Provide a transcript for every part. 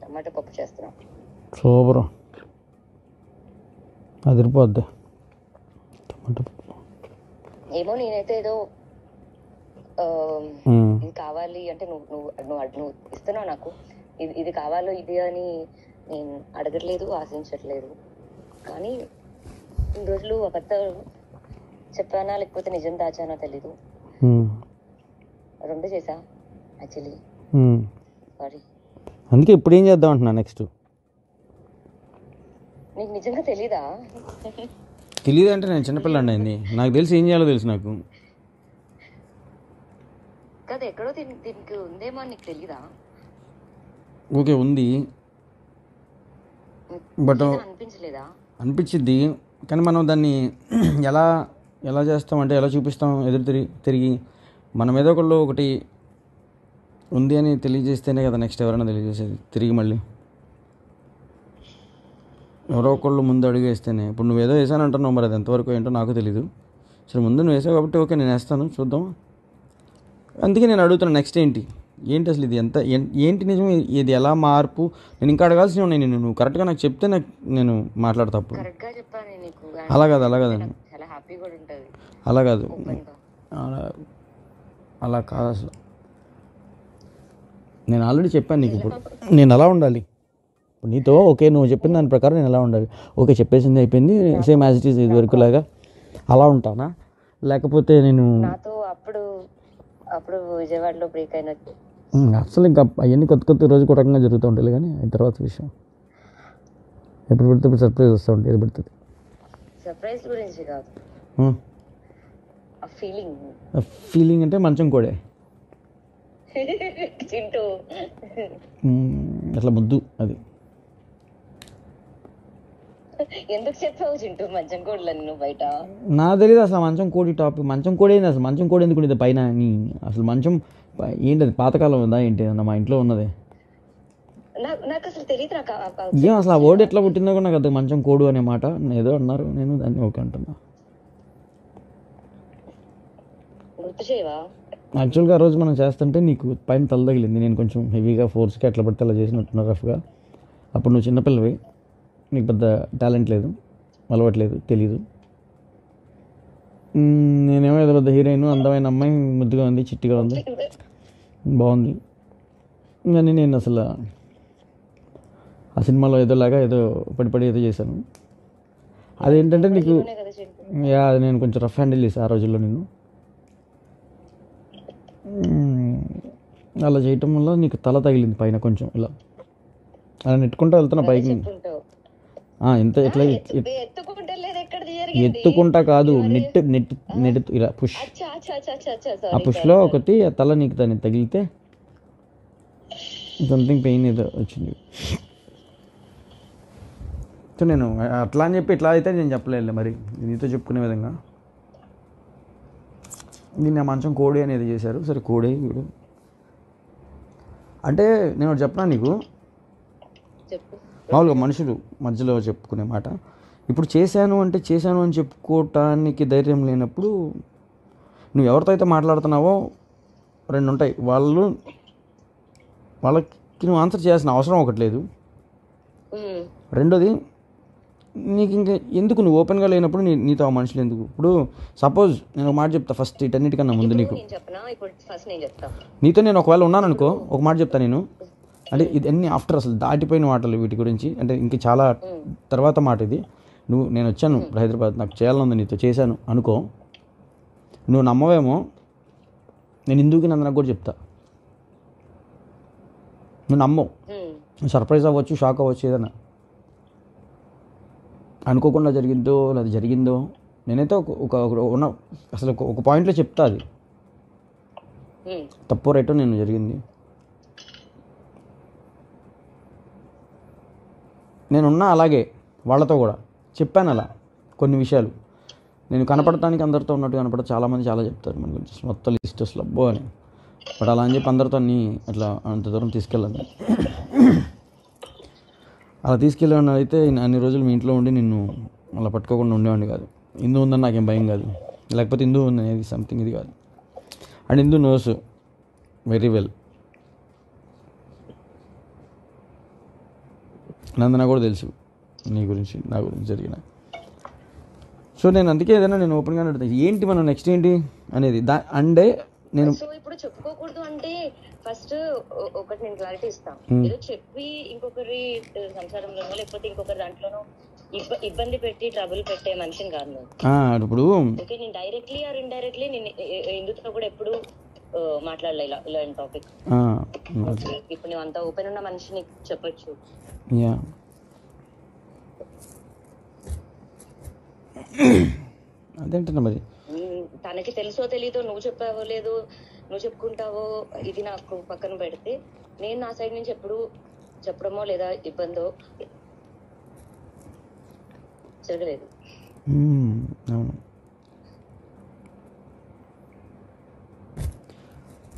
టమాటా పప్పు చేస్తున్నాం. సూపర్, అదిరిపోద్ది టమాటా పప్పు. ఏమో నేనైతే ఏదో ఇది కావాలి అంటే నువ్వు ఇస్తున్నావు నాకు, ఇది కావాలో ఇది అని నేను అడగట్లేదు, ఆశించట్లేదు. కానీ ఇన్ని రోజులు అబద్ధం చెప్పానా లేకపోతే నిజం దాచానా తెలీదు. రెండు చేసా యాక్చువల్లీ. సారీ. అందుకే ఇప్పుడు ఏం చేద్దాం అంటున్నా నెక్స్ట్. నీకు నిజంగా తెలీదా? తెలియదు అంటే నేను చిన్నపిల్లండి అయింది, నాకు తెలిసి ఏం చేయాలో తెలుసు నాకు. కదా ఎక్కడో దీనికి ఉందేమో నీకు తెలీదా? ఓకే ఉంది, బట్ అనిపించలేదా? అనిపించిద్ది, కానీ మనం దాన్ని ఎలా ఎలా చేస్తామంటే ఎలా చూపిస్తాం ఎదురు తిరిగి మనం ఏదో ఒకటి ఉంది అని తెలియజేస్తేనే కదా నెక్స్ట్ ఎవరైనా తెలియజేసేది తిరిగి. మళ్ళీ ఎవరో ఒకళ్ళు ముందు అడుగు వేస్తేనే. ఇప్పుడు నువ్వు ఏదో వేసానంటున్నావు, మరి అది ఎంతవరకు ఏంటో నాకు తెలీదు. సరే ముందు నువ్వు వేసావు కాబట్టి ఓకే నేను వేస్తాను, చూద్దాం. అందుకే నేను అడుగుతున్నాను నెక్స్ట్ ఏంటి అసలు ఇది ఏంటి నిజం, ఇది ఎలా మార్పు. నేను ఇంకా అడగాల్సి ఉన్నాయి, నువ్వు కరెక్ట్గా నాకు చెప్తే నేను మాట్లాడతా. తప్పు అలా కాదు అలా కాదు అలా కాదు అసలు. నేను ఆల్రెడీ చెప్పాను నీకు ఇప్పుడు నేను ఎలా ఉండాలి నీతో. ఓకే నువ్వు చెప్పిన దాని ప్రకారం నేను ఎలా ఉండాలి. ఓకే చెప్పేసింది అయిపోయింది, సేమ్ యాజ్ ఇట్ ఈస్ ఇది వరకు లాగా అలా ఉంటానా, లేకపోతే నేను అప్పుడు విజయవాడలో బ్రేక్ అయిన అసలు ఇంకా అవన్నీ కొత్త రోజు ఒక రకంగా జరుగుతూ ఉంటాయి. కానీ తర్వాత విషయం ఎప్పుడు పెడితే ఇప్పుడు సర్ప్రైజ్ వస్తూ ఉంటుంది. ఏది పెడుతుంది సర్ప్రైజ్ గురించి కాదు, ఫీలింగ్ అంటే మంచం కోడే అట్లా ముద్దు. అది ఎందుకు చెప్పావు చింటూ మంచం కోడలని నువ్వు బయట? నా తెలియదు అసలు మంచం కోడి టాపిక్. మంచం కోడి ఏంది అసలు? మంచం కోడి ఎందుకు ఉండేది పైన? అసలు మంచం ఏంటది? పాతకాలం ఉందా ఏంటి? మా ఇంట్లో ఉన్నదే. నాకు అసలు తెలియదు. ఏం అసలు ఆ వర్డ్ ఎట్లా పుట్టిందో కూడా నాకు అది మంచం కోడు అనే మాట ఏదో అన్నారు, నేను దాన్ని ఓకే అంటున్నా. గుర్తు చేయవా? యాక్చువల్గా ఆ రోజు మనం చేస్తుంటే నీకు పైన తల తగిలింది. నేను కొంచెం హెవీగా ఫోర్స్గా ఎట్లా పడితే అలా చేసినట్టున్నా రఫ్గా. అప్పుడు నువ్వు చిన్నపిల్లవి, నీకు పెద్ద టాలెంట్ లేదు, అలవాట్లేదు, తెలీదు. నేనేమో ఏదో పెద్ద హీరోయిన్, అందమైన అమ్మాయి, ముద్దుగా ఉంది, చిట్టిగా ఉంది, బాగుంది. కానీ నేను అసలు ఆ సినిమాలో ఏదోలాగా ఏదో పడి ఏదో చేశాను. అదేంటంటే నీకు అది నేను కొంచెం రఫ్ హ్యాండిల్ చేశాను ఆ రోజుల్లో. నేను అలా చేయటం వల్ల నీకు తల తగిలింది పైన కొంచెం. ఇలా అలా నెట్టుకుంటూ వెళ్తున్నా పైకి. ఎంత ఎట్లా ఎత్తుకుంటా కాదు, నెట్టు ఇలా పుష్. ఆ పుష్లో ఒకటి ఆ తల నీకు దాన్ని తగిలితే సంథింగ్ పెయిన్ ఏదో వచ్చింది. సో నేను అట్లా అని చెప్పి ఇట్లా అయితే నేను చెప్పలేదు మరి నీతో చెప్పుకునే విధంగా. దీన్ని ఆ మంచం కోడి అనేది చేశారు. సరే కోడి వీడు అంటే నేను చెప్పనా నీకు, మామూలుగా మనుషులు మధ్యలో చెప్పుకునే మాట. ఇప్పుడు చేశాను అని చెప్పుకోవటానికి ధైర్యం లేనప్పుడు నువ్వు ఎవరితో అయితే మాట్లాడుతున్నావో రెండు ఉంటాయి. వాళ్ళకి నువ్వు ఆన్సర్ చేయాల్సిన అవసరం ఒకటి లేదు. రెండోది నీకు ఇంకా ఎందుకు నువ్వు ఓపెన్గా లేనప్పుడు నీతో ఆ మనుషులు ఎందుకు? ఇప్పుడు సపోజ్ నేను ఒక మాట చెప్తా ఫస్ట్, ఇటన్నిటికన్నా ముందు నీకు నీతో నేను ఒకవేళ ఉన్నాను అనుకో, ఒక మాట చెప్తా నేను. అంటే ఇది అన్ని ఆఫ్టర్ అసలు దాటిపోయిన మాటలు వీటి గురించి, అంటే ఇంక చాలా తర్వాత మాట ఇది. నేను వచ్చాను ఇప్పుడు హైదరాబాద్, నాకు చేయాలనుంది, నీతో చేశాను అనుకో, నువ్వు నమ్మవేమో, నేను ఇందుకు నాకు కూడా చెప్తా. నువ్వు నమ్మవు, సర్ప్రైజ్ అవ్వచ్చు, షాక్ అవ్వచ్చు, ఏదైనా అనుకోకుండా జరిగిందో లేదా జరిగిందో నేనైతే అసలు ఒక పాయింట్లో చెప్తా. అది తప్పో రైటో నేను జరిగింది. నేనున్నా అలాగే వాళ్ళతో కూడా చెప్పాను అలా కొన్ని విషయాలు. నేను కనపడటానికి అందరితో ఉన్నట్టు కనపడతా, చాలామంది చాలా చెప్తారు మన గురించి మొత్తం లిస్ట్ అసలు అబ్బో అని. బట్ అలా అని చెప్పి అందరితో అట్లా అంత దూరం తీసుకెళ్ళాను. అలా తీసుకెళ్ళాను అయితే అన్ని రోజులు మీ ఇంట్లో ఉండి నిన్ను అలా పట్టుకోకుండా ఉండేవాడిని కాదు. ఇందు ఉందని నాకేం భయం కాదు, లేకపోతే ఇందు ఉంది అనేది సంథింగ్ ఇది కాదు. And Indu knows very well. Nandana కూడా తెలుసు నీ గురించి నా గురించి జరిగిన. సో నేను అందుకే ఏదైనా నేను ఓపెన్గానే అడుగుతాను, ఏంటి మనం నెక్స్ట్ ఏంటి అనేది అంటే నేను. సో ఇప్పుడు చెప్పుకోకూడదు అంటే ఫస్ట్ ఒకటి నేను క్లారిటీ ఇస్తాను. ఏదో చెప్పి ఇంకొకరి సంసారంలోనో లేకపోతే ఇంకొకరి దాంట్లోనో ఇబ్బంది పెట్టి ట్రబుల్ పెట్టే మనిషిని కాదు నేను. ఇప్పుడు ఓకే, నేను డైరెక్ట్లీ ఆర్ ఇండైరెక్ట్లీ నేను ఎందుతో కూడా ఎప్పుడు మాట్లాడలే ఇలాంటి టాపిక్. ఇప్పుడు నువ్వు అంత ఓపెన్ ఉన్న మనిషిని చెప్పొచ్చు. అదేంటన్నా మరి తనకి తెలుసో తెలీదో, నువ్వు చెప్పావో లేదో, నువ్వు చెప్పుకుంటావో, ఇది నాకు పక్కన పెడితే నేను నా సైడ్ నుంచి ఎప్పుడు చెప్పడమో లేదా ఇబ్బందో జరగలేదు. అవును,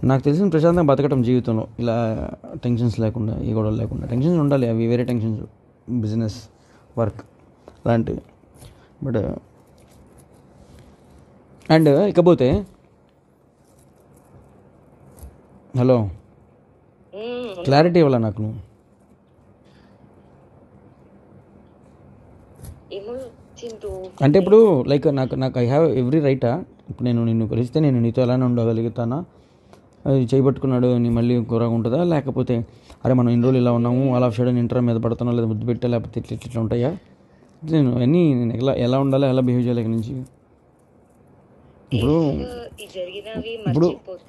నాకు తెలిసిన ప్రశాంతంగా బతకటం జీవితంలో, ఇలా టెన్షన్స్ లేకుండా, ఏ గొడవలు లేకుండా. టెన్షన్స్ ఉండాలి, అవి వేరే టెన్షన్స్, బిజినెస్, వర్క్ అలాంటివి. బట్ అండ్ ఇకపోతే హలో, క్లారిటీ ఇవ్వాలా నాకు నువ్వు. అంటే ఇప్పుడు లైక్ నాకు ఐ హ్యావ్ ఎవ్రీ రైటా. ఇప్పుడు నేను నిన్ను కలిస్తే నేను నీతో ఎలానే ఉండగలుగుతానా, అది చేయబట్టుకున్నాడు నీ మళ్ళీ కూరగా ఉంటుందా, లేకపోతే అరే మనం ఇన్ని రోజులు ఇలా ఉన్నాము అలా షడన్ ఇంటర్ మీద పడుతున్నా, లేదా ముద్దు పెట్టా, లేకపోతే ఇట్లా ఉంటాయా, నేను అన్నీ నేను ఎలా ఉండాలి, ఎలా బిహేవ్ చేయాలి ఇక్కడ నుంచి.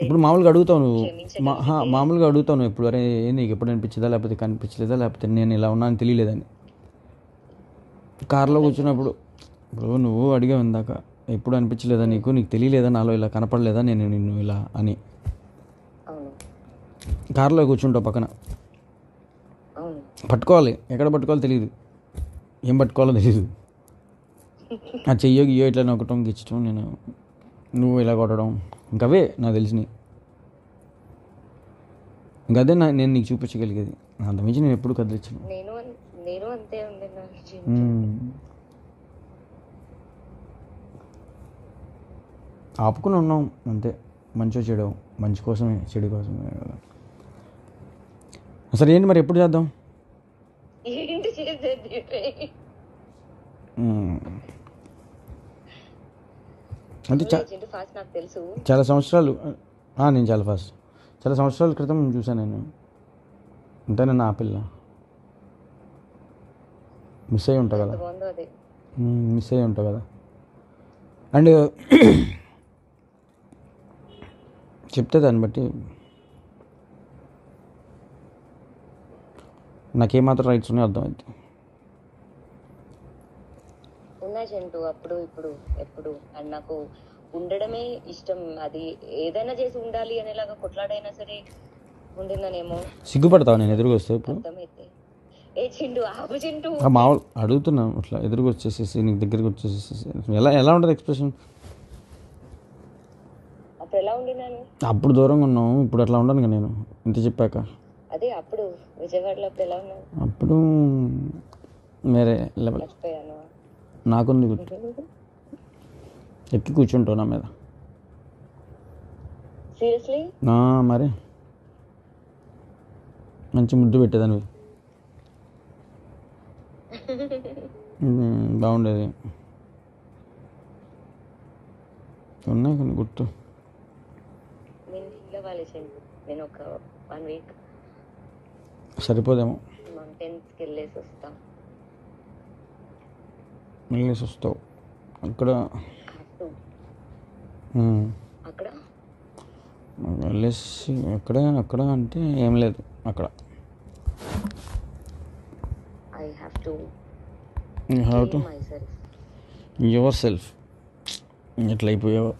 ఇప్పుడు మామూలుగా అడుగుతావు నువ్వు, మామూలుగా అడుగుతావు నువ్వు ఎప్పుడు, అరే నీకు ఎప్పుడు అనిపించదా, లేకపోతే కనిపించలేదా, లేకపోతే నేను ఇలా ఉన్నాను తెలియలేదని. కార్లో కూర్చున్నప్పుడు ఇప్పుడు నువ్వు అడిగావు ఇందాక, ఎప్పుడు అనిపించలేదా నీకు తెలియలేదా, నాలో ఇలా కనపడలేదా నేను నిన్ను ఇలా అని. కార్లో కూర్చుంటావు పక్కన, పట్టుకోవాలి, ఎక్కడ పట్టుకోవాలో తెలియదు, ఏం పట్టుకోవాలో తెలియదు. ఆ చెయ్యో గియ్యో ఇట్లా నొక్కటం గిచ్చటం, నువ్వు ఇలా కొట్టడం, ఇంకవే నాకు తెలిసినవి. ఇంకదే నేను నీకు చూపించగలిగేది, అంతమించి నేను ఎప్పుడు కదిలించను. ఆపుకుని ఉన్నాం అంతే, మంచిగా చెడు, మంచి కోసమే చెడు కోసమే కదా. అసలు ఏంటి మరి, ఎప్పుడు చేద్దాం? అంటే చాలా సంవత్సరాలు, నేను చాలా సంవత్సరాల క్రితం చూసాను నేను. అంతేనా, నా పిల్ల మిస్ అయ్యి ఉంటా కదా. అండ్ చెప్తే దాన్ని బట్టి నాకేమాత్రం రైట్స్ ఉన్నాయో అర్థమైంది. అప్పుడు ఇప్పుడు ఎప్పుడు అండ్ నాకు ఉండడమే ఇష్టం. అది ఏదైనా చేసి ఉండాలి అనేలాగా కొట్లాడైనా సరే ఉండిందనేమో. సిగ్గుపడతావు నేను ఎదురుగా వస్తే? ఇప్పుడు అర్థమైతే ఏ చింటూ ఆపు చింటూ మామూలు అడుగుతున్నాను, అట్లా ఎదురుగా వచ్చేసేసి నీకు దగ్గరికి వచ్చేసేసి ఎలా ఉంటుంది ఎక్స్ప్రెషన్? అప్పుడు ఎలా ఉండినాను? అప్పుడు దూరంగా ఉన్నావు, ఇప్పుడు అట్లా ఉండను నేను ఇంత చెప్పాక. అదే అప్పుడు విజయవాడలో అప్పుడు ఎలా ఉన్నాను? అప్పుడు వేరే లెవెల్. నాకుంది గుర్తు, ఎక్కి కూర్చుంటావు నా మీద. సీరియస్లీ? మరి మంచి ముద్దు పెట్టేదానివి, బాగుండేది. ఉన్నాయి కొన్ని గుర్తు. నేను ఒక 1 వీక్ సరిపోదేమో, మౌంటైన్స్కి వెళ్ళేసి వస్తావు అక్కడ వెళ్ళేసి అక్కడ అంటే ఏం లేదు అక్కడ. You have to your self. ఎట్లా అయిపోయావు?